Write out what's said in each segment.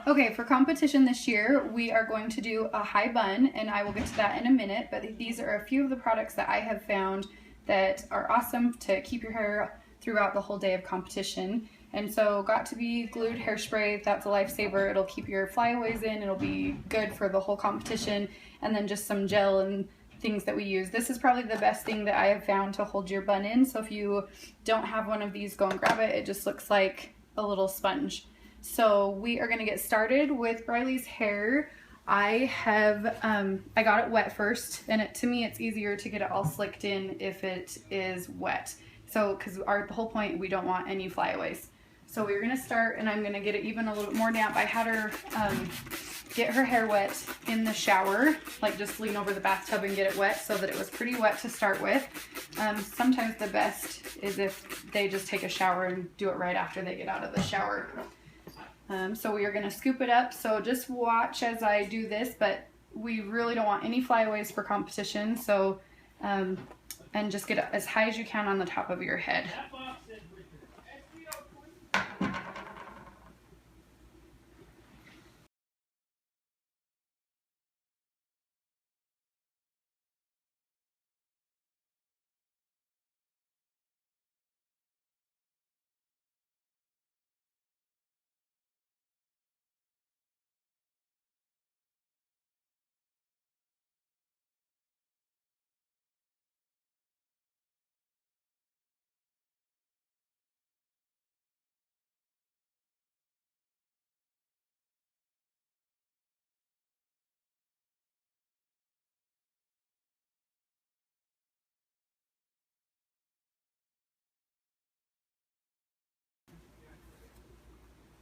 Okay, for competition this year, we are going to do a high bun, and I will get to that in a minute, but these are a few of the products that I have found that are awesome to keep your hair throughout the whole day of competition. And so Got to Be Glued Hairspray, that's a lifesaver. It'll keep your flyaways in, it'll be good for the whole competition, and then just some gel and things that we use. This is probably the best thing that I have found to hold your bun in, so if you don't have one of these, go and grab it. It just looks like a little sponge. So we are gonna get started with Briley's hair. I got it wet first, and to me it's easier to get it all slicked in if it is wet. So, because the whole point, we don't want any flyaways. So we're gonna start, and I'm gonna get it even a little bit more damp. I had her get her hair wet in the shower, like just lean over the bathtub and get it wet so that it was pretty wet to start with. Sometimes the best is if they just take a shower and do it right after they get out of the shower. So we are going to scoop it up, so just watch as I do this, but we really don't want any flyaways for competition, so and just get it as high as you can on the top of your head.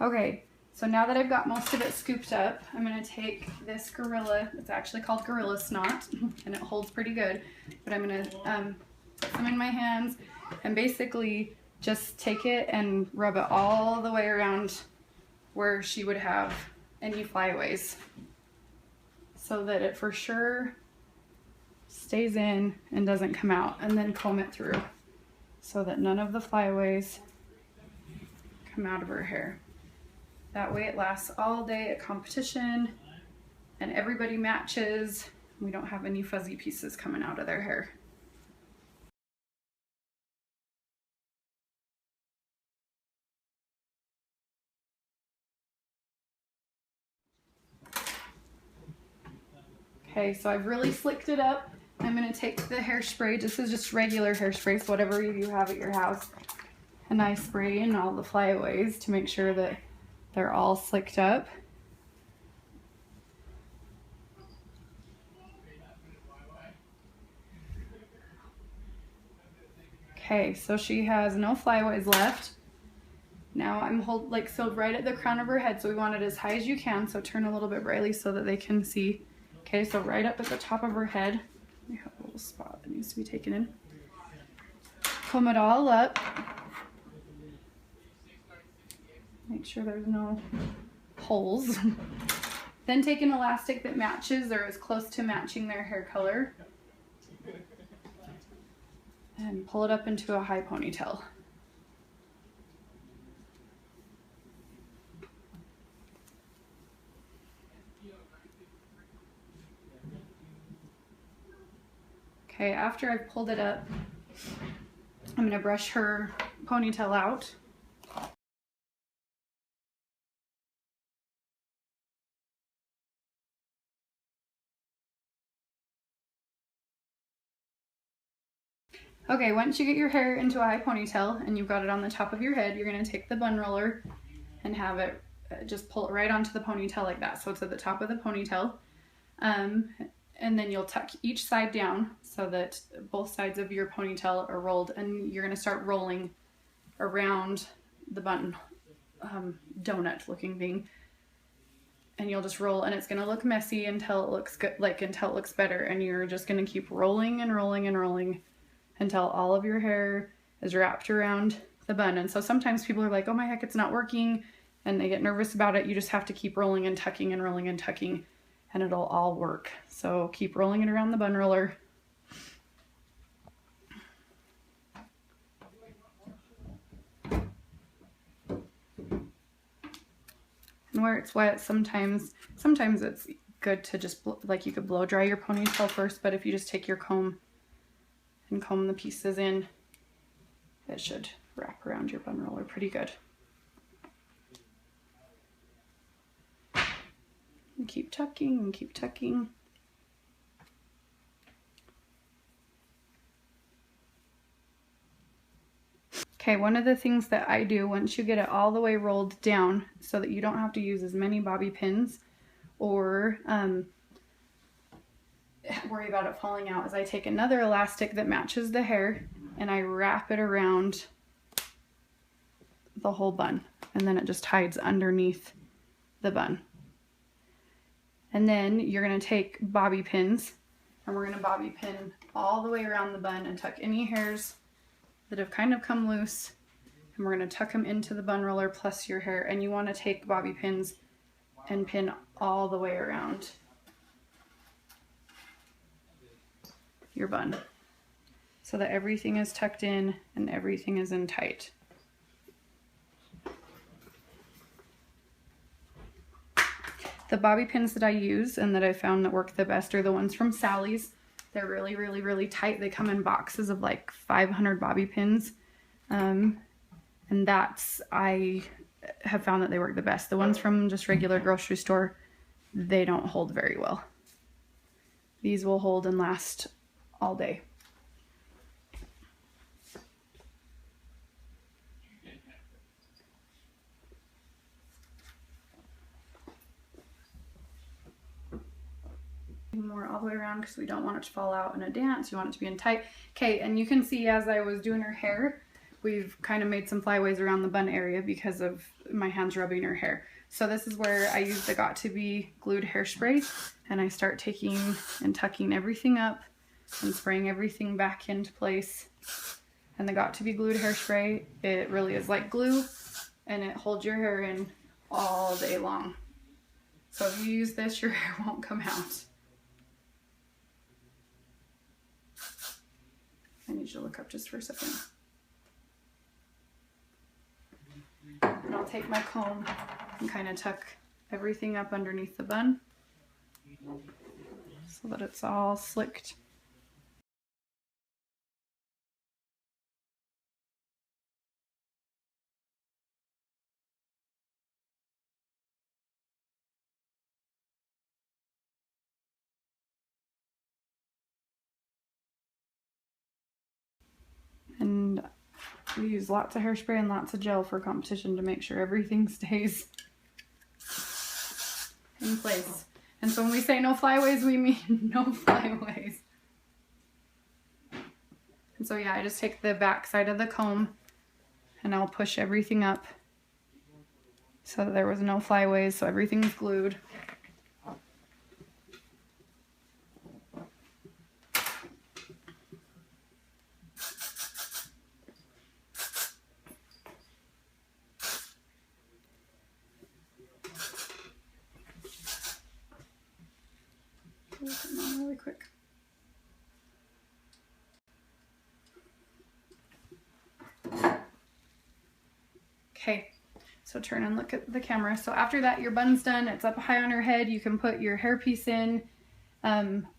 Okay, so now that I've got most of it scooped up, I'm going to take this Gorilla, it's actually called Gorilla Snot, and it holds pretty good, but I'm going to put some in my hands and basically just take it and rub it all the way around where she would have any flyaways, so that it for sure stays in and doesn't come out, and then comb it through so that none of the flyaways come out of her hair. That way it lasts all day at competition and everybody matches. We don't have any fuzzy pieces coming out of their hair. Okay, so I've really slicked it up. I'm going to take the hairspray. This is just regular hairspray, so whatever you have at your house. And I spray in all the flyaways to make sure that they're all slicked up. Okay, so she has no flyaways left. Now I'm so right at the crown of her head, so we want it as high as you can, so turn a little bit, Briley, so that they can see. Okay, so right up at the top of her head, we have a little spot that needs to be taken in. Comb it all up. Make sure there's no holes. Then take an elastic that matches or is close to matching their hair color and pull it up into a high ponytail. Okay, after I've pulled it up, I'm going to brush her ponytail out. Okay, once you get your hair into a high ponytail and you've got it on the top of your head, you're going to take the bun roller and have it just pull it right onto the ponytail like that, so it's at the top of the ponytail. And then you'll tuck each side down so that both sides of your ponytail are rolled, and you're going to start rolling around the bun donut looking thing. And you'll just roll, and it's going to look messy until it looks good, until it looks better, and you're just going to keep rolling and rolling and rolling until all of your hair is wrapped around the bun. And so sometimes people are like, oh my heck, it's not working, and they get nervous about it. You just have to keep rolling and tucking and rolling and tucking, and it'll all work. So keep rolling it around the bun roller. And where it's wet. Sometimes it's good to just, like, you could blow dry your ponytail first, but if you just take your comb and comb the pieces in, it should wrap around your bun roller pretty good. And keep tucking and keep tucking. Okay, one of the things that I do once you get it all the way rolled down so that you don't have to use as many bobby pins or worry about it falling out, is I take another elastic that matches the hair and I wrap it around the whole bun, and then it just hides underneath the bun. And then you're going to take bobby pins and we're going to bobby pin all the way around the bun and tuck any hairs that have kind of come loose, and we're going to tuck them into the bun roller plus your hair. And you want to take bobby pins and pin all the way around your bun so that everything is tucked in and everything is in tight. The bobby pins that I use and that I found that work the best are the ones from Sally's. They're really, really, really tight. They come in boxes of like 500 bobby pins. And I have found that they work the best. The ones from just regular grocery store, they don't hold very well. These will hold and last all day. More all the way around because we don't want it to fall out in a dance. You want it to be in tight. Okay, and you can see as I was doing her hair, we've kind of made some flyaways around the bun area because of my hands rubbing her hair. So this is where I use the Got To Be glued hairspray, and I start taking and tucking everything up and spraying everything back into place. And the Got To Be glued hairspray, it really is like glue, and it holds your hair in all day long. So if you use this, your hair won't come out. I need you to look up just for a second. And I'll take my comb and kind of tuck everything up underneath the bun so that it's all slicked. And we use lots of hairspray and lots of gel for competition to make sure everything stays in place. And so when we say no flyaways, we mean no flyaways. And so yeah, I just take the back side of the comb and I'll push everything up so that there was no flyaways, so everything's glued. Really quick. Okay, so turn and look at the camera. So after that, your bun's done. It's up high on your head. You can put your hairpiece in.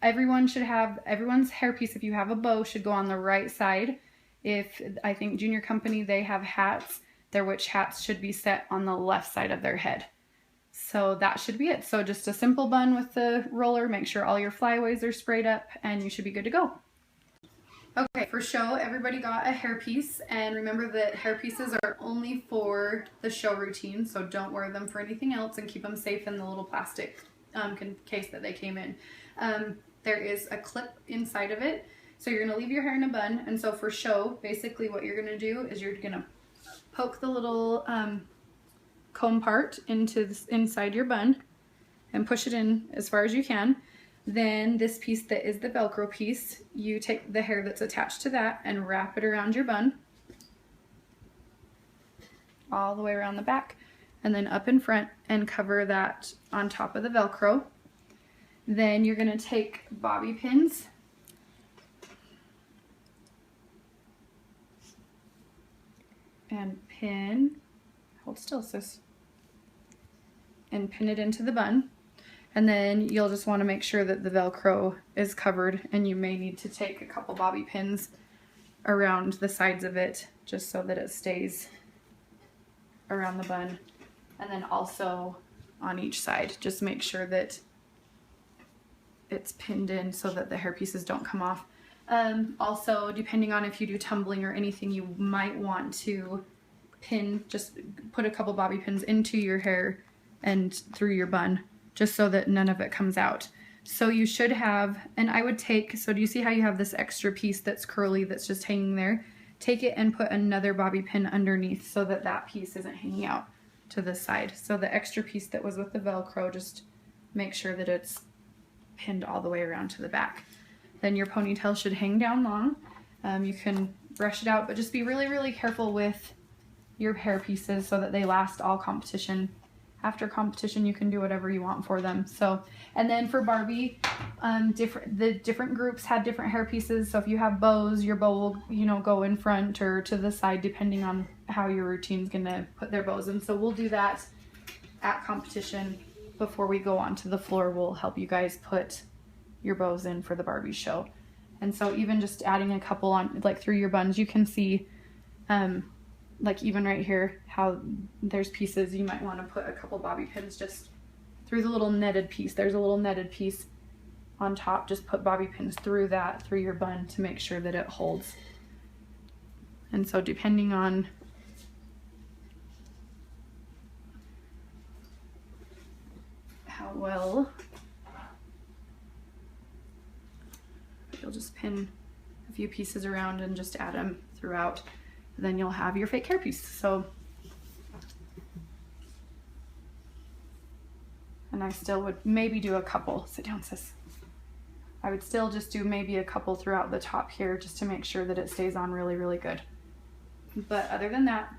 Everyone's hairpiece, if you have a bow, should go on the right side. I think Junior Company, they have hats. Their witch hats should be set on the left side of their head. So that should be it. So just a simple bun with the roller. Make sure all your flyaways are sprayed up and you should be good to go. Okay, for show, everybody got a hairpiece, and remember that hairpieces are only for the show routine, so don't wear them for anything else and keep them safe in the little plastic case that they came in. There is a clip inside of it, so you're going to leave your hair in a bun, and so for show, basically what you're going to do is you're going to poke the little comb part inside your bun and push it in as far as you can. Then this piece that is the Velcro piece, you take the hair that's attached to that and wrap it around your bun all the way around the back and then up in front and cover that on top of the Velcro. Then you're going to take bobby pins and pin, hold still sis, and pin it into the bun. And then you'll just want to make sure that the Velcro is covered, and you may need to take a couple bobby pins around the sides of it just so that it stays around the bun. And then also on each side, just make sure that it's pinned in so that the hair pieces don't come off. Also, depending on if you do tumbling or anything, you might want to pin, just put a couple bobby pins into your hair and through your bun, just so that none of it comes out. So you should have, and I would take, so do you see how you have this extra piece that's curly that's just hanging there? Take it and put another bobby pin underneath so that that piece isn't hanging out to the side. So the extra piece that was with the Velcro, just make sure that it's pinned all the way around to the back. Then your ponytail should hang down long. You can brush it out, but just be really, really careful with your hair pieces so that they last all competition. After competition, you can do whatever you want for them. So, and then for Barbie, the different groups had different hair pieces. So if you have bows, your bow will, you know, go in front or to the side, depending on how your routine's gonna put their bows in. So we'll do that at competition. Before we go onto the floor, we'll help you guys put your bows in for the Barbie show. And so even just adding a couple on, like through your buns, you can see, like even right here, how there's pieces you might want to put a couple bobby pins just through the little netted piece. There's a little netted piece on top. Just put bobby pins through that, through your bun, to make sure that it holds. And so depending on how well, you'll just pin a few pieces around and just add them throughout. Then you'll have your fake hairpiece. So, and I still would maybe do a couple. Sit down, sis. I would still just do maybe a couple throughout the top here just to make sure that it stays on really, really good. But other than that,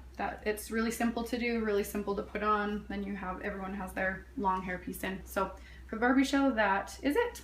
it's really simple to do, really simple to put on. Then you have, everyone has their long hairpiece in. So for the Barbie show, that is it.